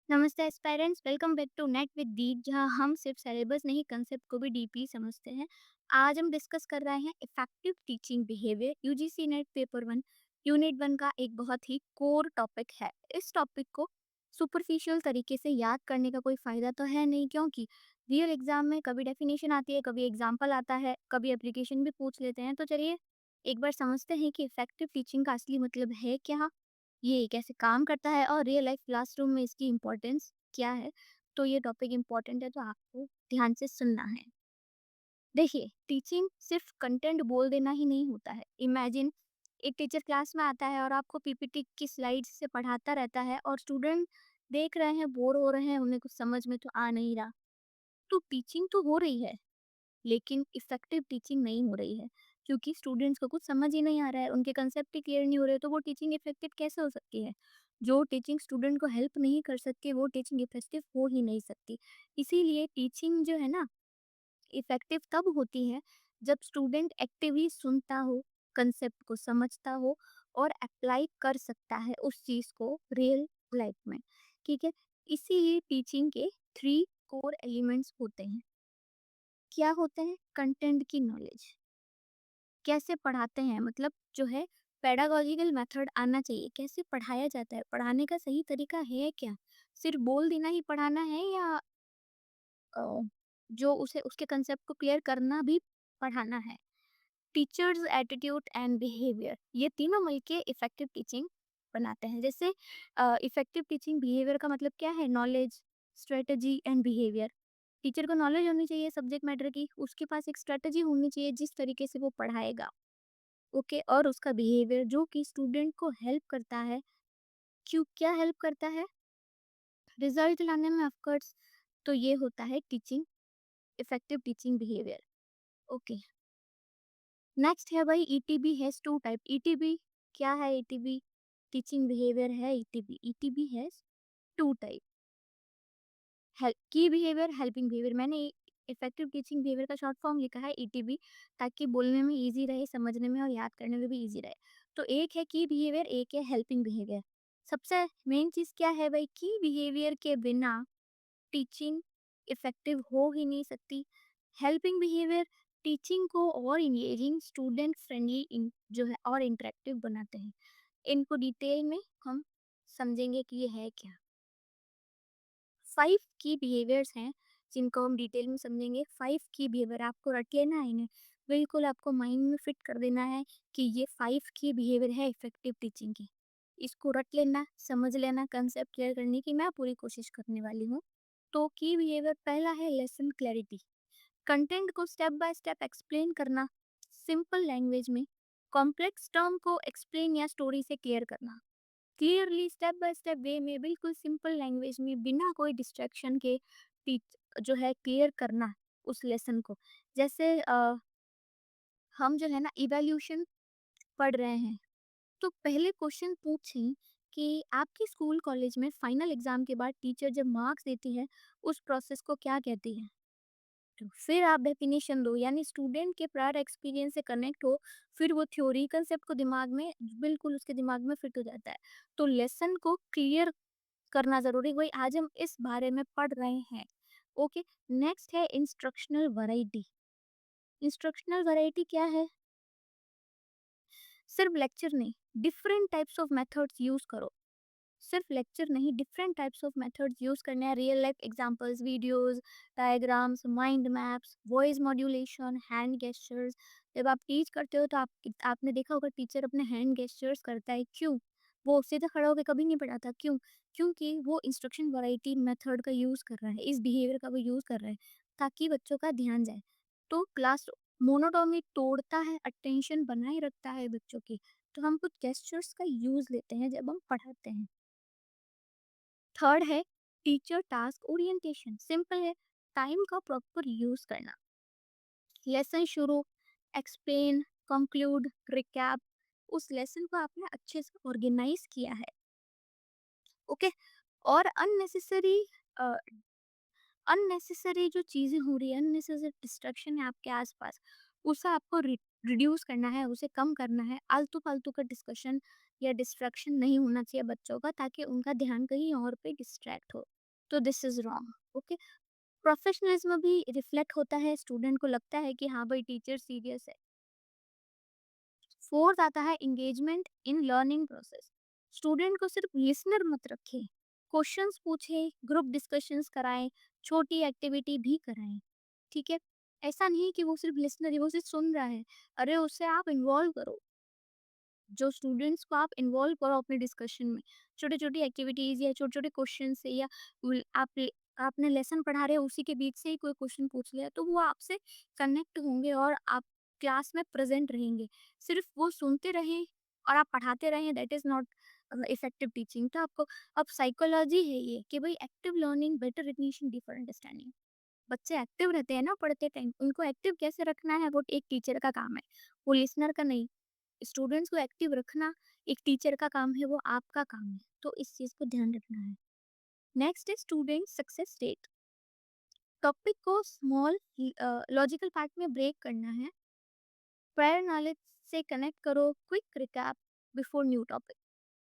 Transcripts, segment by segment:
नमस्ते aspirants, welcome back to NET with Deep, जहां हम सिर्फ सिलेबस नहीं कंसेप्ट को भी डीपली समझते हैं। आज हम डिस्कस कर रहे हैं effective teaching behaviour. UGC net paper 1 unit 1 का एक बहुत ही कोर टॉपिक है। इस टॉपिक को सुपरफिशियल तरीके से याद करने का कोई फायदा तो है नहीं, क्योंकि रियल एग्जाम में कभी डेफिनेशन आती है, कभी एग्जाम्पल आता है, कभी एप्लीकेशन भी पूछ लेते हैं। तो चलिए एक बार समझते हैं कि इफेक्टिव टीचिंग का असली मतलब है क्या, ये कैसे काम करता है और रियल लाइफ क्लासरूम में इसकी इम्पोर्टेंस क्या है। तो ये टॉपिक इम्पोर्टेंट है, तो आपको ध्यान से सुनना है। देखिए, टीचिंग सिर्फ कंटेंट बोल देना ही नहीं होता है। इमेजिन एक टीचर क्लास में आता है और आपको पीपीटी की स्लाइड्स से पढ़ाता रहता है और स्टूडेंट देख रहे हैं, बोर हो रहे हैं, उन्हें कुछ समझ में तो आ नहीं रहा। तो टीचिंग तो हो रही है, लेकिन इफेक्टिव टीचिंग नहीं हो रही है, क्योंकि स्टूडेंट्स को कुछ समझ ही नहीं आ रहा है, उनके कंसेप्ट ही क्लियर नहीं हो रहे, तो वो टीचिंग इफेक्टिव कैसे हो सकती है। जो टीचिंग स्टूडेंट को हेल्प नहीं कर सकती, वो टीचिंग इफेक्टिव हो ही नहीं सकती। इसीलिए टीचिंग जो है ना, इफेक्टिव तब होती है जब स्टूडेंट एक्टिवली सुनता हो, कंसेप्ट को समझता हो और अप्लाई कर सकता है उस चीज को रियल लाइफ में। ठीक है, इसीलिए टीचिंग के 3 कोर एलिमेंट्स होते हैं। क्या होते हैं? कंटेंट की नॉलेज, कैसे पढ़ाते हैं, मतलब जो है पेडागोजिकल मेथड आना चाहिए, कैसे पढ़ाया जाता है, पढ़ाने का सही तरीका है क्या, सिर्फ बोल देना ही पढ़ाना है या अ, जो उसे उसके कंसेप्ट को क्लियर करना भी पढ़ाना है। टीचर्स एटीट्यूड एंड बिहेवियर, ये तीनों मिलके इफेक्टिव टीचिंग बनाते हैं। जैसे इफेक्टिव टीचिंग बिहेवियर का मतलब क्या है? Knowledge, strategy and behaviour. Teacher को नॉलेज होनी चाहिए सब्जेक्ट मैटर की, उसके पास एक स्ट्रेटजी होनी चाहिए जिस तरीके से वो पढ़ाएगा। ओके, और उसका बिहेवियर जो कि स्टूडेंट को हेल्प करता है। क्यों, क्या हेल्प करता है? रिजल्ट लाने में, ऑफकोर्स। तो ये होता है teaching, effective teaching behaviour. Okay, next है भाई, ईटीबी हैज टू टाइप। ईटीबी क्या है? ईटीबी टीचिंग बिहेवियर है। ईटीबी ईटीबी हैज टू टाइप, की बिहेवियर, हेल्पिंग बिहेवियर। मैंने इफेक्टिव टीचिंग बिहेवियर का शॉर्ट फॉर्म लिखा है ईटीबी, ताकि बोलने में इजी रहे, समझने में और याद करने में भी इजी रहे। तो एक है की बिहेवियर, एक है हेल्पिंग बिहेवियर। सबसे मेन चीज क्या है भाई? की बिहेवियर के बिना टीचिंग इफेक्टिव हो ही नहीं सकती। हेल्पिंग बिहेवियर टीचिंग को और इंगेजिंग, स्टूडेंट फ्रेंडली जो है और इंटरेक्टिव बनाते हैं। इनको डिटेल में हम समझेंगे कि ये है क्या। 5 की बिहेवियर्स हैं जिनको हम डिटेल में समझेंगे। 5 की बिहेवियर आपको रट लेना है इन्हें, बिल्कुल आपको माइंड में फिट कर देना है कि ये 5 की बिहेवियर है इफेक्टिव टीचिंग की। इसको रट लेना, समझ लेना, कंसेप्ट क्लियर करने की मैं पूरी कोशिश करने वाली हूँ। तो की बिहेवियर पहला है लेसन क्लैरिटी। कंटेंट को स्टेप बाय स्टेप एक्सप्लेन करना, सिंपल लैंग्वेज में। कॉम्प्लेक्स टर्म को एक्सप्लेन या स्टोरी से क्लियर करना, क्लियरली स्टेप बाय स्टेप वे में, बिल्कुल सिंपल लैंग्वेज में, बिना कोई डिस्ट्रैक्शन के टीच जो है क्लियर करना उस लेसन को। जैसे हम जो है ना इवैल्यूएशन पढ़ रहे हैं, तो पहले क्वेश्चन पूछें कि आपके स्कूल कॉलेज में फाइनल एग्जाम के बाद टीचर जब मार्क्स देती है, उस प्रोसेस को क्या कहती है? तो फिर आप डेफिनेशन दो, यानी स्टूडेंट के प्रायर एक्सपीरियंस से कनेक्ट हो, फिर वो थ्योरी कंसेप्ट को दिमाग में, बिल्कुल उसके दिमाग में फिट हो जाता है। तो लेसन को क्लियर करना ज़रूरी, वही आज हम इस बारे में पढ़ रहे हैं। ओके, नेक्स्ट है इंस्ट्रक्शनल वैरायटी। इंस्ट्रक्शनल वैरायटी क्या है? सिर्फ लेक्चर नहीं, different types of methods use करो। सिर्फ लेक्चर नहीं, different types of methods use करने हैं। Real life examples, videos, diagrams, mind maps, voice modulation, hand gestures. जब आप टीच करते हो तो आपने देखा होगा टीचर अपने हैंड गेस्चर्स करता है। क्यों? वो सीधा खड़ा होकर कभी नहीं पढ़ाता। क्यों? क्योंकि वो इंस्ट्रक्शन वैरायटी मेथड का यूज कर रहा है, इस बिहेवियर का वो यूज कर रहा है, ताकि बच्चों का ध्यान जाए। तो क्लास मोनोटोनी तोड़ता है, अटेंशन बनाए रखता है बच्चों की। तो हम कुछ गेस्चर्स का यूज लेते हैं जब हम पढ़ाते हैं। थर्ड है टीचर टास्क ओरिएंटेशन। सिंपल है, टाइम का प्रॉपर यूज करना। लेसन शुरू, एक्सप्लेन, कंक्लूड, रिकैप, उस लेसन को आपने अच्छे से ऑर्गेनाइज किया है। ओके, और अननेसेसरी अननेसेसरी जो चीजें हो रही है, अननेसेसरी डिस्ट्रक्शन है आपके आसपास, उसे आपको रिड्यूस करना है, उसे कम करना है। आलतू फालतू का डिस्कशन या डिस्ट्रैक्शन नहीं होना चाहिए बच्चों का, ताकि उनका ध्यान कहीं और पे डिस्ट्रैक्ट हो। तो this is wrong, okay? Professionalism भी रिफ्लेक्ट होता है, स्टूडेंट को लगता है कि हाँ भाई टीचर सीरियस है। फोर्थ आता है engagement in learning process. Student को सिर्फ लिसनर मत रखें, क्वेश्चंस पूछे, ग्रुप डिस्कशंस कराएं, छोटी एक्टिविटी भी कराएं, ठीक है? ऐसा नहीं कि वो सिर्फ लिसनर है, वो सिर्फ सुन रहा है। अरे उससे आप इन्वॉल्व करो, जो स्टूडेंट्स को आप इन्वॉल्व करो अपने डिस्कशन में। छोटी-छोटी एक्टिविटीज़ या छोटे-छोटे क्वेश्चन से, या आपने लेसन पढ़ा रहे हो उसी के बीच से ही कोई क्वेश्चन पूछ लिया, तो वो आपसे कनेक्ट होंगे और आप क्लास में प्रेज़ेंट रहेंगे। सिर्फ़ वो सुनते रहें और आप पढ़ाते रहें, that is not effective teaching. तो आपको अब साइकोलॉजी है ये कि भई active learning, better retention, deeper understanding. बच्चे एक्टिव रहते हैं ना पढ़ते टाइम, उनको एक्टिव कैसे रखना है वो एक टीचर का काम है, वो लिसनर का नहीं। स्टूडेंट्स को एक्टिव रखना एक टीचर का काम है, वो आपका काम है। तो इस चीज़ को ध्यान रखना है। नेक्स्ट है स्टूडेंट सक्सेस रेट। टॉपिक को स्मॉल लॉजिकल पार्ट में ब्रेक करना है। प्रायर नॉलेज से कनेक्ट करो, quick recap before new topic.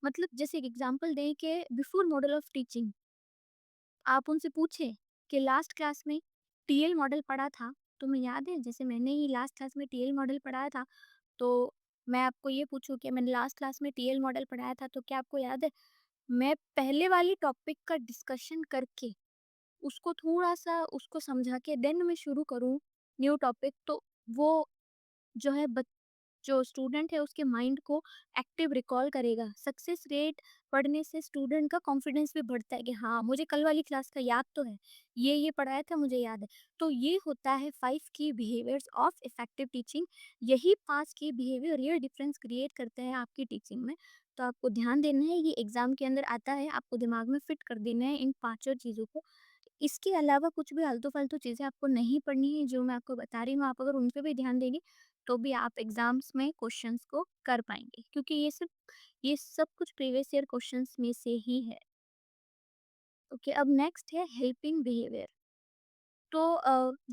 मतलब जैसे एक एग्जांपल दें कि बिफोर मॉडल ऑफ टीचिंग आप उनसे पूछें कि लास्ट क्लास में टीएल मॉडल पढ़ा था, तुम्हें याद है? जैसे मैंने ही लास्ट क्लास में टीएल मॉडल पढ़ाया था, तो मैं आपको ये पूछूं कि मैंने लास्ट क्लास में टीएल मॉडल पढ़ाया था, तो क्या आपको याद है? मैं पहले वाली टॉपिक का डिस्कशन करके उसको थोड़ा-सा उसको समझा के देन मैं शुरू करूँ न्यू टॉपिक, तो वो जो है जो स्टूडेंट है उसके माइंड को एक्टिव रिकॉल करेगा। सक्सेस रेट पढ़ने से स्टूडेंट का कॉन्फिडेंस भी बढ़ता है कि हाँ, मुझे कल वाली क्लास का याद तो है। ये पढ़ाया था मुझे याद है। तो ये होता है 5 की बिहेवियर्स ऑफ इफेक्टिव टीचिंग। यही 5 की बिहेवियर रियल डिफरेंस क्रिएट करते हैं आपकी टीचिंग में। तो आपको ध्यान देना है, ये एग्ज़ाम के अंदर आता है, आपको दिमाग में फिट कर देना है इन पाँचों चीज़ों को। इसके अलावा कुछ भी आलतू-फालतू चीज़ें आपको नहीं पढ़नी है, जो मैं आपको बता रही हूँ, आप अगर उन पे भी ध्यान देंगे, तो भी आप एग्ज़ाम्स में क्वेश्चंस को कर पाएँगे, क्योंकि ये सब कुछ प्रीवियस ईयर क्वेश्चंस में से ही है। ओके, अब नेक्स्ट है हेल्पिंग बिहेवियर। तो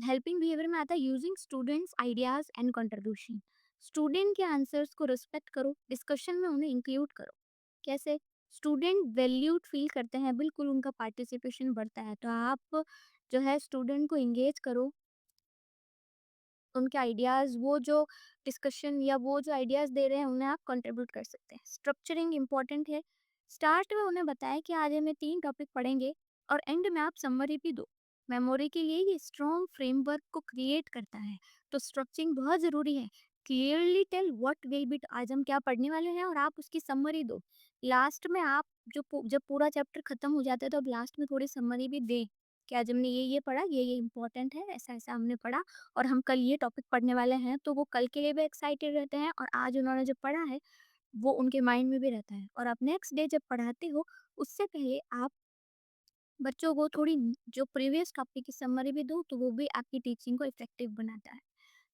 हेल्पिंग बिहेवियर में आता है using students ideas and contribution. Student के आंसर्स को रिस्पेक्ट करो, डिस्कशन में उन्हें इंक्लूड करो। कैसे? स्टूडेंट वैल्यूड फील करते हैं, बिल्कुल उनका पार्टिसिपेशन बढ़ता है। तो आप जो है स्टूडेंट को एंगेज करो, उनके आइडियाज़, वो जो डिस्कशन या वो जो आइडियाज़ दे रहे हैं उन्हें आप कंट्रीब्यूट कर सकते हैं। स्ट्रक्चरिंग इम्पोर्टेंट है। स्टार्ट में उन्हें बताएं कि आज हमें 3 टॉपिक पढ़ेंगे और एंड में आप समरी भी दो। मेमोरी के लिए ये स्ट्रॉन्ग फ्रेमवर्क को क्रिएट करता है। तो स्ट्रक्चरिंग बहुत ज़रूरी है। Clearly tell what will be, आज हम क्या पढ़ने वाले हैं और आप उसकी समरी दो। लास्ट में आप जब पूरा चैप्टर खत्म हो जाता है तो अब लास्ट में थोड़ी समरी भी दें कि आज हमने ये पढ़ा, ये इम्पोर्टेंट है, ऐसा-ऐसा हमने पढ़ा और हम कल ये टॉपिक पढ़ने वाले हैं, तो वो कल के लिए भी एक्साइटेड रहते हैं और आज उन्होंने जो पढ़ा है, वो उनके माइंड में भी रहता है। और आप नेक्स्ट डे जब पढ़ाते हो, उससे पहले आप बच्चों को थोड़ी जो प्रीवियस टॉपिक की समरी भी दो, तो वो भी आपकी टीचिंग को इफेक्टिव बनाता है।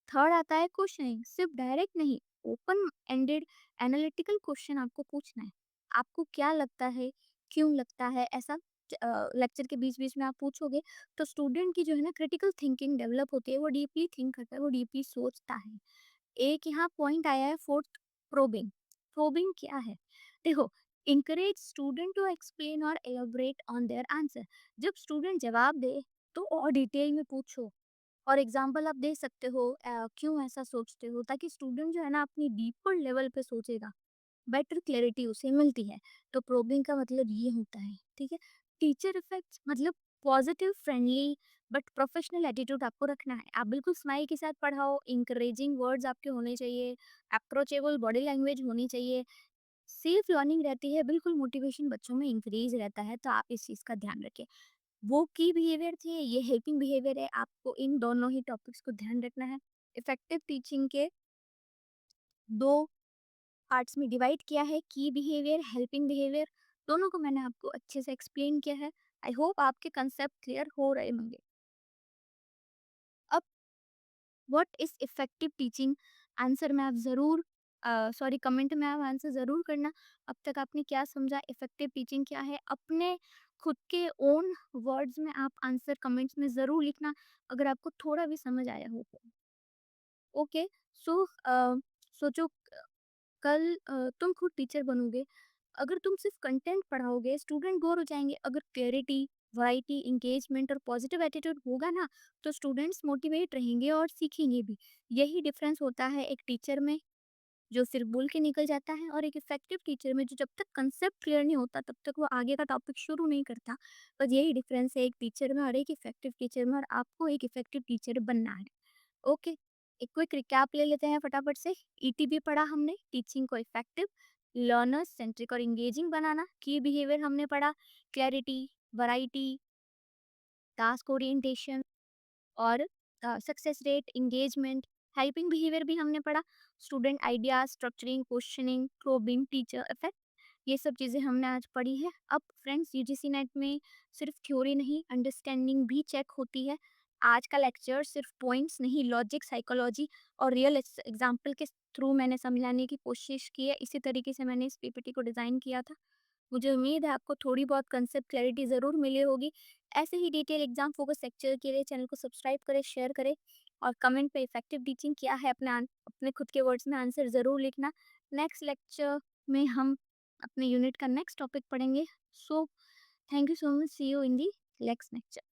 थर्ड आता है क्वेश्चनिंग, सिर्फ डायरेक्ट नहीं, ओपन एंडेड एनालिटिकल क्वेश्चन आपको पूछना है। आपको क्या लगता है, क्यों लगता है ऐसा? लेक्चर के बीच बीच में आप पूछोगे, तो स्टूडेंट की जो है ना क्रिटिकल थिंकिंग डेवलप होती है, वो डीपली थिंक करता है, वो डीपली सोचता है। एक यहाँ पॉइंट आया है फोर्थ, प्रोबिंग। प्रोबिंग क्या है? देखो, इंकरेज स्टूडेंट टू एक्सप्लेन और एलोबरेट ऑन देयर आंसर। जब स्टूडेंट जवाब दे, तो और डिटेल में पूछो और एग्जाम्पल आप दे सकते हो, क्यों ऐसा सोचते हो, ताकि स्टूडेंट जो है ना अपनी डीपर लेवल पे सोचेगा, बेटर क्लैरिटी उसे मिलती है। तो प्रोबिंग का मतलब ये होता है, ठीक है? टीचर इफेक्ट्स मतलब positive, friendly but professional attitude आपको रखना है। आप बिल्कुल स्माइल के साथ पढ़ाओ, इंकरेजिंग वर्ड्स आपके होने चाहिए, अप्रोचेबल बॉडी लैंग्वेज होनी चाहिए, सेफ लर्निंग रहती है, बिल्कुल मोटिवेशन बच्चों में इंक्रीज रहता है। तो आप इस चीज़ का ध्यान रखें। वो की बिहेवियर थे, ये हेल्पिंग बिहेवियर है, आपको इन दोनों ही टॉपिक्स को ध्यान रखना है। इफेक्टिव टीचिंग के 2 पार्ट्स में डिवाइड किया है, की बिहेवियर, हेल्पिंग बिहेवियर, दोनों को मैंने आपको अच्छे से एक्सप्लेन किया है। आई होप आपके कंसेप्ट क्लियर हो रहे होंगे। अब what is effective teaching? Answer में आप ज़रूर सॉरी कमेंट में आप आंसर ज़रूर करना। अब तक आपने क्या समझा, इफेक्टिव टीचिंग क्या है? अपने खुद के ओन वर्ड्स में आप आंसर कमेंट्स में ज़रूर लिखना, अगर आपको थोड़ा भी समझ आया हो तो। ओके, सो सोचो कल तुम खुद टीचर बनोगे। अगर तुम सिर्फ कंटेंट पढ़ाओगे, स्टूडेंट बोर हो जाएँगे। अगर क्लैरिटी, वैरायटी, एंगेजमेंट और पॉजिटिव एटीट्यूड होगा ना, तो स्टूडेंट्स मोटिवेट रहेंगे और सीखेंगे भी। यही डिफरेंस होता है एक टीचर में जो सिर्फ बोल के निकल जाता है और एक इफेक्टिव टीचर में जो जब तक कंसेप्ट क्लियर नहीं होता तब तक वो आगे का टॉपिक शुरू नहीं करता। बस यही डिफरेंस है एक टीचर में और एक इफेक्टिव टीचर में, और आपको एक इफेक्टिव टीचर बनना है। ओके, एक क्विक रिकैप ले लेते हैं फटाफट से। ईटीबी पढ़ा हमने, टीचिंग को इफेक्टिव, लर्नर्स सेंट्रिक और इंगेजिंग बनाना। की बिहेवियर हमने पढ़ा, क्लैरिटी, वैरायटी, टास्क ओरिएंटेशन और success rate, engagement. Helping behaviour भी हमने पढ़ा, student ideas, structuring, questioning, probing, teacher effect. ये सब चीज़ें हमने आज पढ़ी है। अब फ्रेंड्स, यूजीसी नेट में सिर्फ थ्योरी नहीं, अंडरस्टैंडिंग भी चेक होती है। आज का लेक्चर सिर्फ पॉइंट्स नहीं, लॉजिक, साइकोलॉजी और रियल एग्जाम्पल के थ्रू मैंने समझाने की कोशिश की है। इसी तरीके से मैंने इस पीपीटी को डिज़ाइन किया था। मुझे उम्मीद है आपको थोड़ी बहुत कंसेप्ट क्लैरिटी ज़रूर मिली होगी। ऐसे ही डिटेल एग्जाम फोकस लेक्चर के लिए चैनल को सब्सक्राइब करें, शेयर करें और कमेंट पे इफेक्टिव टीचिंग क्या है अपने खुद के वर्ड्स में आंसर ज़रूर लिखना। नेक्स्ट लेक्चर में हम अपने यूनिट का नेक्स्ट टॉपिक पढ़ेंगे। So thank you so much, see you in the next lecture.